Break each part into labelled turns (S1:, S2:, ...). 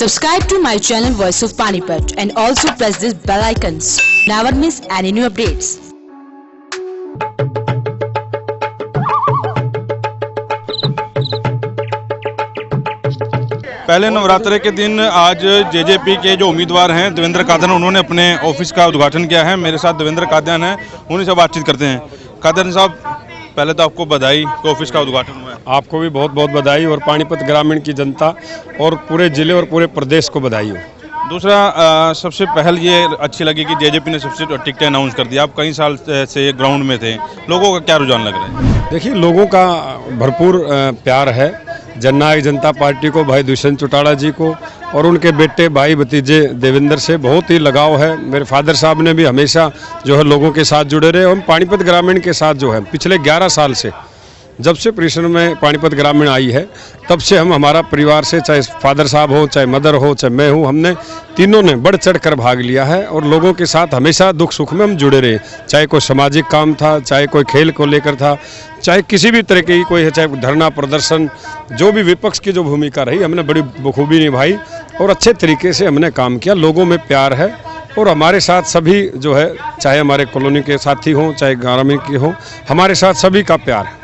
S1: Subscribe to my channel Voice of Panipat and also press this bell icons. Never miss any new updates.
S2: पहले नवरात्रे के दिन आज JJP के जो उम्मीदवार हैं देवेंद्र कादियान, उन्होंने अपने ऑफिस का उद्घाटन किया है। मेरे साथ देवेंद्र कादियान हैं, उन्हीं से बातचीत करते हैं। कादियान साहब, पहले तो आपको बधाई कि ऑफिस का उद्घाटन हुआ है।
S3: आपको भी बहुत बहुत बधाई और पानीपत ग्रामीण की जनता और पूरे जिले और पूरे प्रदेश को बधाई हो।
S2: दूसरा, सबसे पहल ये अच्छी लगी कि जेजेपी ने सबसे टिकटें अनाउंस कर दी। आप कई साल से ग्राउंड में थे, लोगों का क्या रुझान लग रहा है?
S3: देखिए, लोगों का भरपूर प्यार है जननायक जनता पार्टी को, भाई दुष्यंत चौटाला जी को और उनके बेटे भाई भतीजे देवेंद्र से बहुत ही लगाव है। मेरे फादर साहब ने भी हमेशा जो है लोगों के साथ जुड़े रहे। हम पानीपत ग्रामीण के साथ जो है पिछले 11 साल से, जब से परिसर में पानीपत ग्रामीण आई है तब से हम हमारा परिवार से, चाहे फादर साहब हो, चाहे मदर हो, चाहे मैं हूँ, हमने तीनों ने बढ़ चढ़ कर भाग लिया है और लोगों के साथ हमेशा दुख सुख में हम जुड़े रहे। चाहे कोई सामाजिक काम था, चाहे कोई खेल को लेकर था, चाहे किसी भी तरह की कोई है, चाहे धरना प्रदर्शन, जो भी विपक्ष की जो भूमिका रही हमने बड़ी बखूबी निभाई और अच्छे तरीके से हमने काम किया। लोगों में प्यार है और हमारे साथ सभी जो है, चाहे हमारे कॉलोनी के साथी हों, चाहे ग्रामीण के हों, हमारे साथ सभी का प्यार है।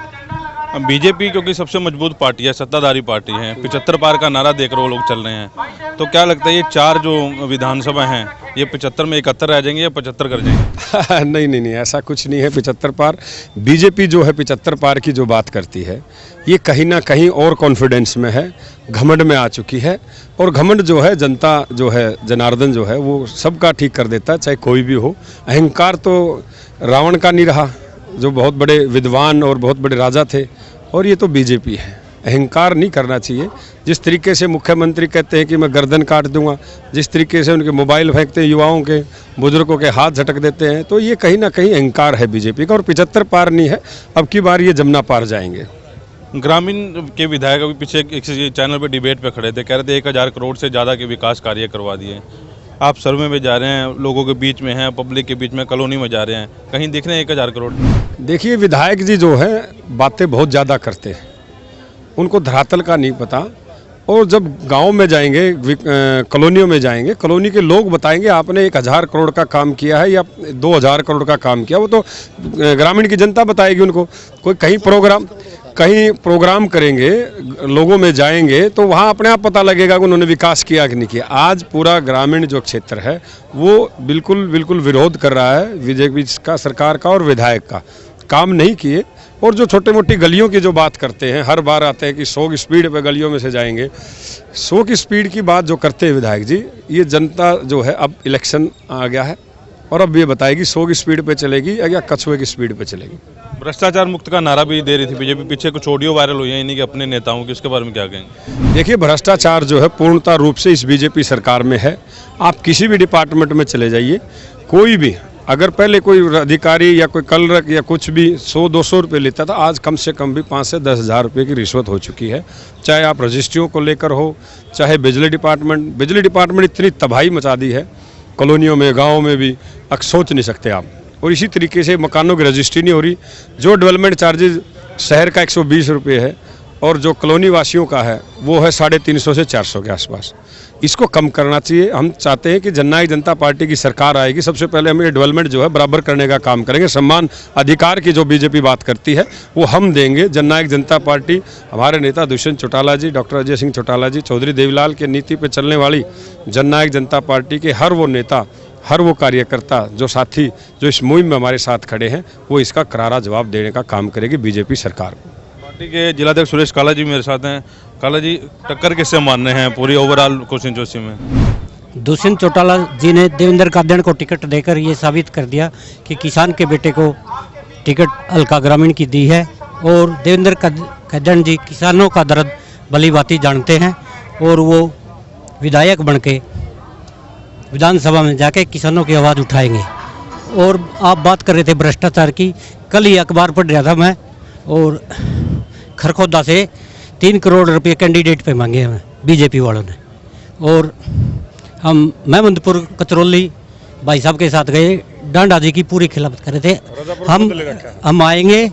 S2: बीजेपी क्योंकि सबसे मजबूत पार्टी है, सत्ताधारी पार्टी है, 75 पार का नारा देकर वो लोग चल रहे हैं, तो क्या लगता है ये 4 जो विधानसभा हैं ये 75 में 71 रह जाएंगे या 75 कर जाएंगे?
S3: नहीं, ऐसा कुछ नहीं है। 75 पार बीजेपी जो है 75 पार की जो बात करती है, ये कहीं ना कहीं और कॉन्फिडेंस में है, घमंड में आ चुकी है। और घमंड जो है जनता जो है, जनार्दन जो है, वो सबका ठीक कर देता है, चाहे कोई भी हो। अहंकार तो रावण का नहीं रहा, जो बहुत बड़े विद्वान और बहुत बड़े राजा थे, और ये तो बीजेपी है। अहंकार नहीं करना चाहिए। जिस तरीके से मुख्यमंत्री कहते हैं कि मैं गर्दन काट दूंगा, जिस तरीके से उनके मोबाइल फेंकते हैं, युवाओं के, बुजुर्गों के हाथ झटक देते हैं, तो ये कहीं ना कहीं अहंकार है बीजेपी का। और 75 पार नहीं है, अब की बार ये जमुना पार जाएंगे।
S2: ग्रामीण के विधायक अभी पीछे एक चैनल पर डिबेट पे खड़े थे, कह रहे थे 1000 करोड़ से ज़्यादा के विकास कार्य करवा दिए। आप सर्वे में जा रहे हैं, लोगों के बीच में हैं, पब्लिक के बीच में, कॉलोनी में जा रहे हैं, कहीं दिख रहे हैं 1000 करोड़?
S3: देखिए, विधायक जी जो है बातें बहुत ज़्यादा करते हैं, उनको धरातल का नहीं पता। और जब गांव में जाएंगे, कॉलोनियों में जाएंगे, कॉलोनी के लोग बताएंगे आपने 1000 करोड़ का काम किया है या 2000 करोड़ का काम किया, वो तो ग्रामीण की जनता बताएगी उनको। कोई कहीं प्रोग्राम करेंगे, लोगों में जाएंगे, तो वहाँ अपने आप पता लगेगा कि उन्होंने विकास किया कि नहीं किया। आज पूरा ग्रामीण जो क्षेत्र है वो बिल्कुल विरोध कर रहा है बीजेपी का, सरकार का और विधायक का। काम नहीं किए। और जो छोटे मोटी गलियों की जो बात करते हैं, हर बार आते हैं कि 100 की स्पीड पे गलियों में से जाएंगे। 100 की स्पीड की बात जो करते हैं विधायक जी, ये जनता जो है, अब इलेक्शन आ गया है और अब ये बताएगी 100 की स्पीड पे चलेगी या कछुए की स्पीड पे चलेगी।
S2: भ्रष्टाचार मुक्त का नारा भी दे रही थी बीजेपी, पीछे कुछ ऑडियो वायरल हुई है इन्हीं के अपने नेताओं की, उसके बारे में क्या कहेंगे?
S3: देखिए, भ्रष्टाचार जो है पूर्णतः रूप से इस बीजेपी सरकार में है। आप किसी भी डिपार्टमेंट में चले जाइए, कोई भी अगर पहले कोई अधिकारी या कोई कलरक या कुछ भी 100-200 रुपये लेता था, आज कम से कम भी 5 से 10 हज़ार रुपये की रिश्वत हो चुकी है। चाहे आप रजिस्ट्रियों को लेकर हो, चाहे बिजली डिपार्टमेंट इतनी तबाही मचा दी है कॉलोनियों में, गाँव में भी, सोच नहीं सकते आप। और इसी तरीके से मकानों की रजिस्ट्री नहीं हो रही। जो डेवलपमेंट चार्जेज शहर का 120 रुपये है और जो कॉलोनी वासियों का है वो है 350 से 400 के आसपास। इसको कम करना चाहिए। हम चाहते हैं कि जननायक जनता पार्टी की सरकार आएगी, सबसे पहले हम ये डेवलपमेंट जो है बराबर करने का काम करेंगे। सम्मान अधिकार की जो बीजेपी बात करती है वो हम देंगे। जननायक जनता पार्टी, हमारे नेता दुष्यंत चौटाला जी, डॉक्टर अजय सिंह चौटाला जी, चौधरी देवीलाल के नीति पर चलने वाली जननायक जनता पार्टी के हर वो नेता, हर वो कार्यकर्ता, जो साथी जो इस मुहिम में हमारे साथ खड़े हैं, वो इसका करारा जवाब देने का काम करेगी बीजेपी सरकार को।
S2: पार्टी के जिलाध्यक्ष सुरेश काला जी मेरे साथ हैं। काला जी, टक्कर किससे मान रहे हैं पूरी ओवरऑल कॉन्स्टिट्यूंसी में?
S4: दुष्यंत चौटाला जी ने देवेंद्र कादियान को टिकट देकर ये साबित कर दिया कि किसान के बेटे को टिकट हल्का ग्रामीण की दी है। और देवेंद्र कादियान जी किसानों का दर्द भली भांति जानते हैं और वो विधायक बन के विधानसभा में जाके किसानों की आवाज़ उठाएंगे। और आप बात कर रहे थे भ्रष्टाचार की, कल ही अखबार पढ़ रहा था मैं, और खरखोदा से 3 करोड़ रुपये कैंडिडेट पे मांगे हैं बीजेपी वालों ने। और हम महमदपुर कचरौली भाई साहब के साथ गए, डांडा जी की पूरी खिलाफत कर रहे थे। हम आएंगे,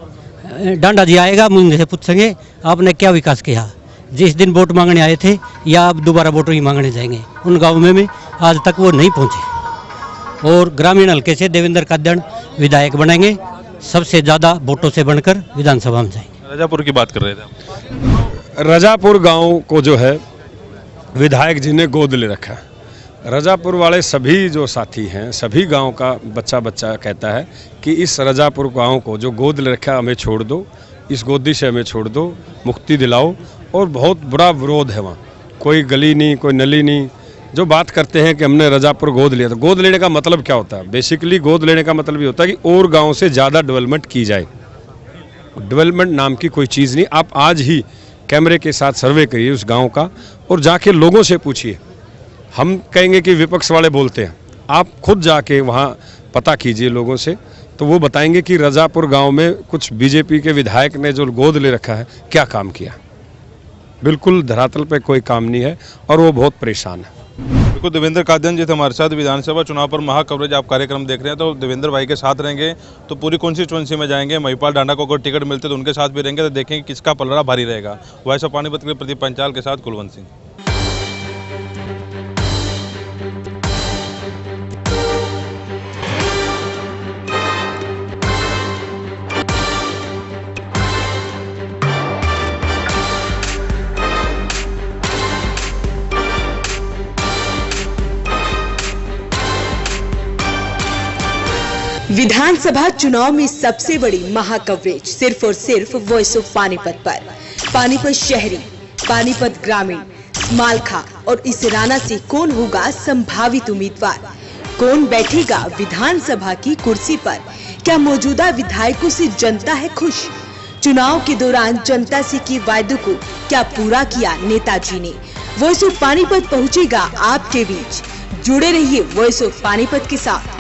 S4: डांडा जी आएगा, मुझे पूछेंगे आपने क्या विकास किया। जिस दिन वोट मांगने आए थे या अब दोबारा वोट ही मांगने जाएंगे, उन गाँव में आज तक वो नहीं पहुँचे। और ग्रामीण हल्के से देवेंद्र कादड़ विधायक बनेंगे, सबसे ज़्यादा वोटों से बनकर विधानसभा में जाएंगे।
S2: रजापुर की बात कर रहे थे आप।
S3: रजापुर गांव को जो है विधायक जी ने गोद ले रखा है। रजापुर वाले सभी जो साथी हैं, सभी गांव का बच्चा कहता है कि इस रजापुर गांव को जो गोद ले रखा है हमें छोड़ दो, इस गोदी से हमें छोड़ दो, मुक्ति दिलाओ। और बहुत बुरा विरोध है वहाँ, कोई गली नहीं, कोई नली नहीं। जो बात करते हैं कि हमने रजापुर गोद लिया, तो गोद लेने का मतलब क्या होता है? बेसिकली गोद लेने का मतलब ये होता है कि और गाँव से ज़्यादा डेवलपमेंट की जाए। डेवलपमेंट नाम की कोई चीज़ नहीं। आप आज ही कैमरे के साथ सर्वे करिए उस गांव का और जाके लोगों से पूछिए। हम कहेंगे कि विपक्ष वाले बोलते हैं, आप खुद जाके वहाँ पता कीजिए लोगों से, तो वो बताएंगे कि रजापुर गांव में कुछ बीजेपी के विधायक ने जो गोद ले रखा है क्या काम किया। बिल्कुल धरातल पे कोई काम नहीं है और वो बहुत परेशान है।
S2: बिल्कुल, देवेंद्र कादड़ जी थे हमारे साथ। विधानसभा चुनाव पर महा कवरेज आप कार्यक्रम देख रहे हैं, तो देवेंद्र भाई के साथ रहेंगे तो पूरी कॉन्स्टिट्यूंसी में जाएंगे। महिपाल डांडा को अगर टिकट मिलते तो उनके साथ भी रहेंगे, तो देखेंगे किसका पलड़ा भारी रहेगा। वॉइस ऑफ पानीपत के लिए प्रदीप पंचाल के साथ कुलवंत सिंह।
S1: विधानसभा चुनाव में सबसे बड़ी महा कवरेज सिर्फ और सिर्फ वॉइस ऑफ पानीपत पर। पानीपत शहरी, पानीपत ग्रामीण, मालखा और इसराना से कौन होगा संभावित उम्मीदवार, कौन बैठेगा विधानसभा की कुर्सी पर, क्या मौजूदा विधायकों से जनता है खुश, चुनाव के दौरान जनता से किए वायदों को क्या पूरा किया नेताजी ने। वॉइस ऑफ पानीपत पहुंचेगा आपके बीच, जुड़े रहिए वॉइस ऑफ पानीपत के साथ।